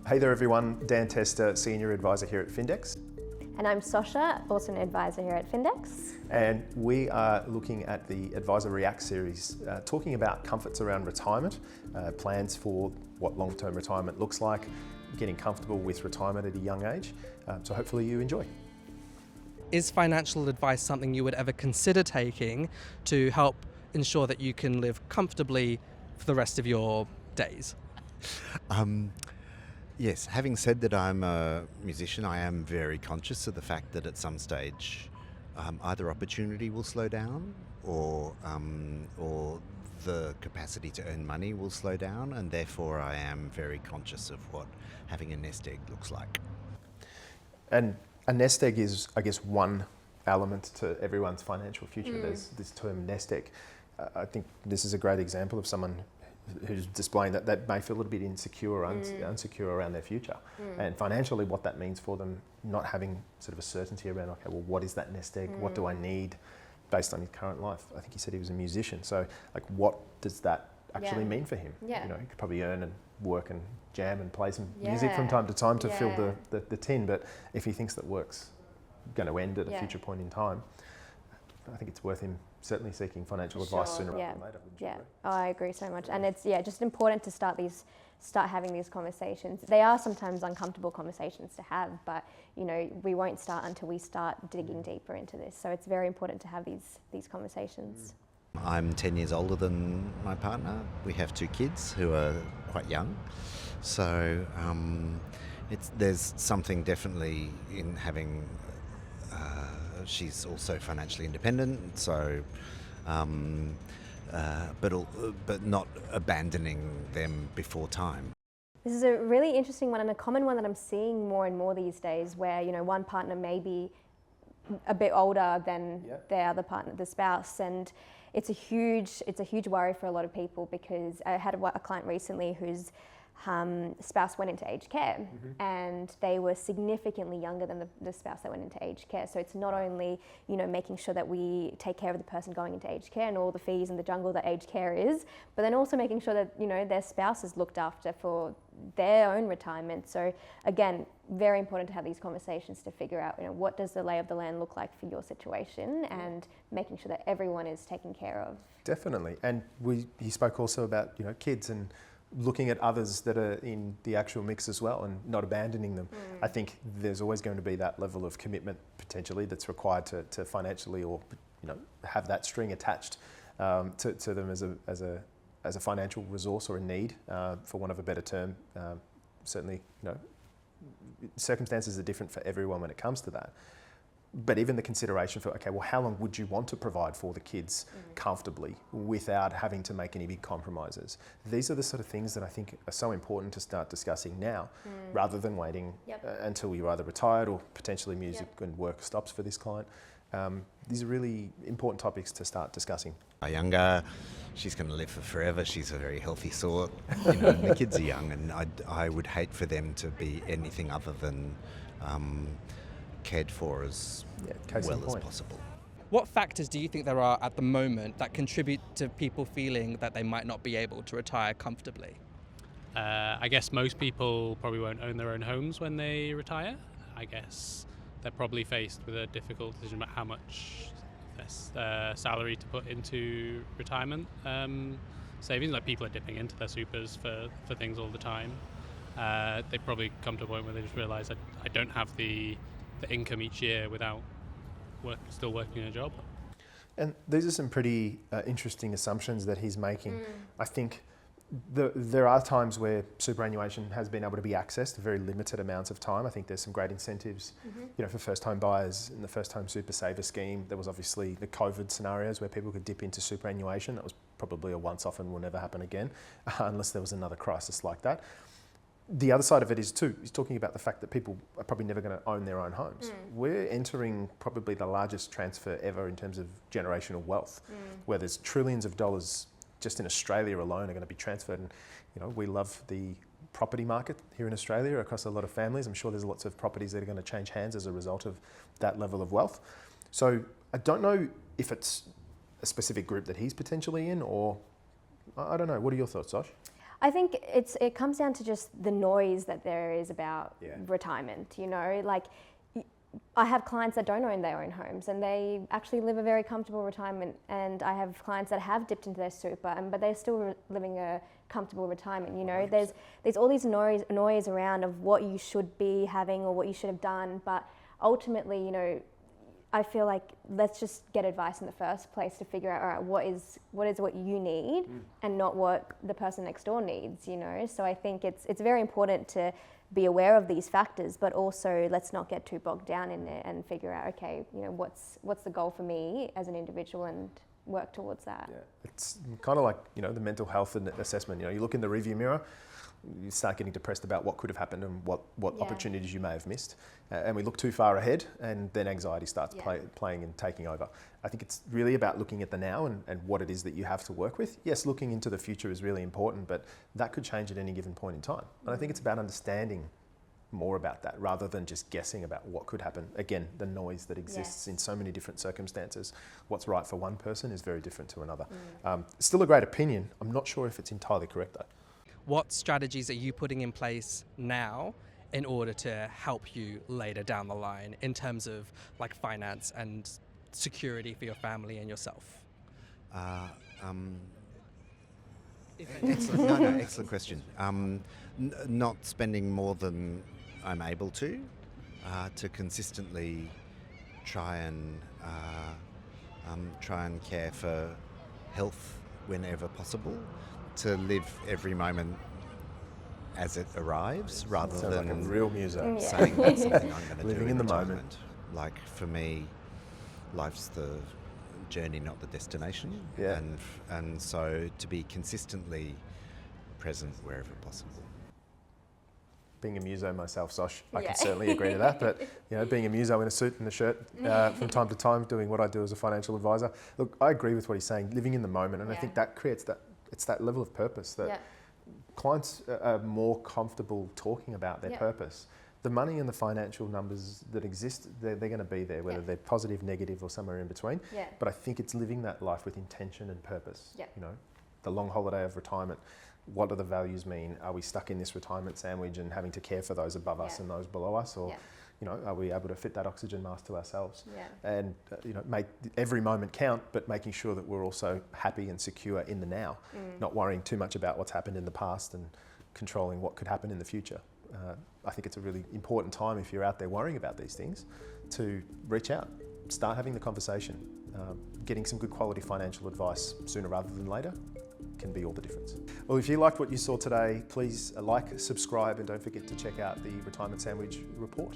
Hey there everyone, Dan Tester, Senior Advisor here at Findex. And I'm Sasha, also an advisor here at Findex. And we are looking at the Advisor React series, talking about comforts around retirement, plans for what long-term retirement looks like, getting comfortable with retirement at a young age. So hopefully you enjoy. Is financial advice something you would ever consider taking to help ensure that you can live comfortably for the rest of your days? Yes, having said that I'm a musician, I am very conscious of the fact that at some stage either opportunity will slow down or the capacity to earn money will slow down, and therefore I am very conscious of what having a nest egg looks like. And a nest egg is, I guess, one element to everyone's financial future. There's this term nest egg. I think this is a great example of someone who's displaying that may feel a little bit insecure or unsecure around their future. And financially what that means for them, not having sort of a certainty around, okay, well, what is that nest egg? What do I need based on his current life? I think he said he was a musician. So like, what does that actually mean for him? Yeah. You know, he could probably earn and work and jam and play some music from time to time to fill the tin. But if he thinks that work's going to end at a future point in time, I think it's worth him certainly seeking financial advice sooner rather than later. Yeah, I agree so much. And it's just important to start having these conversations. They are sometimes uncomfortable conversations to have, but you know, we won't start until we start digging deeper into this. So it's very important to have these conversations. I'm 10 years older than my partner. We have 2 kids who are quite young. So there's something definitely in having she's also financially independent, so but not abandoning them before time. This is a really interesting one and a common one that I'm seeing more and more these days, where you know, one partner may be a bit older than their other partner, the spouse, and it's a huge worry for a lot of people, because I had a client recently whose spouse went into aged care, and they were significantly younger than the spouse that went into aged care. So it's not only, you know, making sure that we take care of the person going into aged care and all the fees and the jungle that aged care is, but then also making sure that, you know, their spouse is looked after for their own retirement. So again, very important to have these conversations to figure out, you know, what does the lay of the land look like for your situation, and making sure that everyone is taken care of. Definitely. And he spoke also about, you know, kids and looking at others that are in the actual mix as well and not abandoning them. I think there's always going to be that level of commitment potentially that's required to financially, or you know, have that string attached to them as a financial resource or a need, for want of a better term. Certainly, you know, circumstances are different for everyone when it comes to that. But even the consideration for, okay, well, how long would you want to provide for the kids comfortably without having to make any big compromises? These are the sort of things that I think are so important to start discussing now, rather than waiting until you're either retired or potentially music and work stops for this client. These are really important topics to start discussing. My younger, she's going to live for forever. She's a very healthy sort. You know, and the kids are young, and I would hate for them to be anything other than cared for as well as possible. What factors do you think there are at the moment that contribute to people feeling that they might not be able to retire comfortably? I guess most people probably won't own their own homes when they retire. I guess they're probably faced with a difficult decision about how much salary to put into retirement savings. Like, people are dipping into their supers for things all the time. They probably come to a point where they just realise I don't have the income each year without still working a job. And these are some pretty interesting assumptions that he's making. I think there are times where superannuation has been able to be accessed very limited amounts of time. I think there's some great incentives, you know, for first home buyers in the first home super saver scheme. There was obviously the COVID scenarios where people could dip into superannuation. That was probably a once-off and will never happen again, unless there was another crisis like that. The other side of it is too, he's talking about the fact that people are probably never going to own their own homes. We're entering probably the largest transfer ever in terms of generational wealth, where there's trillions of dollars just in Australia alone are going to be transferred. And you know, we love the property market here in Australia across a lot of families. I'm sure there's lots of properties that are going to change hands as a result of that level of wealth. So I don't know if it's a specific group that he's potentially in, or I don't know. What are your thoughts, Josh? I think it comes down to just the noise that there is about retirement, you know, like I have clients that don't own their own homes and they actually live a very comfortable retirement, and I have clients that have dipped into their super but they're still living a comfortable retirement, you know. There's all these noise around of what you should be having or what you should have done, but ultimately, you know, I feel like let's just get advice in the first place to figure out, all right, what is what you need and not what the person next door needs, you know. So I think it's very important to be aware of these factors, but also let's not get too bogged down in it and figure out, okay, you know, what's the goal for me as an individual and work towards that. Yeah, it's kind of like, you know, the mental health assessment. You know, you look in the rearview mirror, you start getting depressed about what could have happened and what opportunities you may have missed. And we look too far ahead, and then anxiety starts playing and taking over. I think it's really about looking at the now and what it is that you have to work with. Yes, looking into the future is really important, but that could change at any given point in time. And I think it's about understanding more about that rather than just guessing about what could happen. Again, the noise that exists in so many different circumstances. What's right for one person is very different to another. Still a great opinion. I'm not sure if it's entirely correct though. What strategies are you putting in place now in order to help you later down the line in terms of like finance and security for your family and yourself? Excellent question. Not spending more than I'm able to consistently try and care for health whenever possible, to live every moment as it arrives, rather Sounds than like a real muso. saying that's something I'm going to do Living in the moment. Like for me, life's the journey, not the destination. Yeah. And so to be consistently present wherever possible. Being a muso myself, Sosh, I can certainly agree to that. But you know, being a muso in a suit and a shirt from time to time, doing what I do as a financial advisor. Look, I agree with what he's saying. Living in the moment, and I think that creates that level of purpose that clients are more comfortable talking about their purpose. The money and the financial numbers that exist, they're going to be there, whether they're positive, negative, or somewhere in between. But I think it's living that life with intention and purpose. You know, the long holiday of retirement. What do the values mean? Are we stuck in this retirement sandwich and having to care for those above us and those below us, or you know, are we able to fit that oxygen mask to ourselves? And you know, make every moment count, but making sure that we're also happy and secure in the now, not worrying too much about what's happened in the past and controlling what could happen in the future. I think it's a really important time, if you're out there worrying about these things, to reach out, start having the conversation. Getting some good quality financial advice sooner rather than later can be all the difference. Well, if you liked what you saw today, please like, subscribe, and don't forget to check out the Retirement Sandwich report.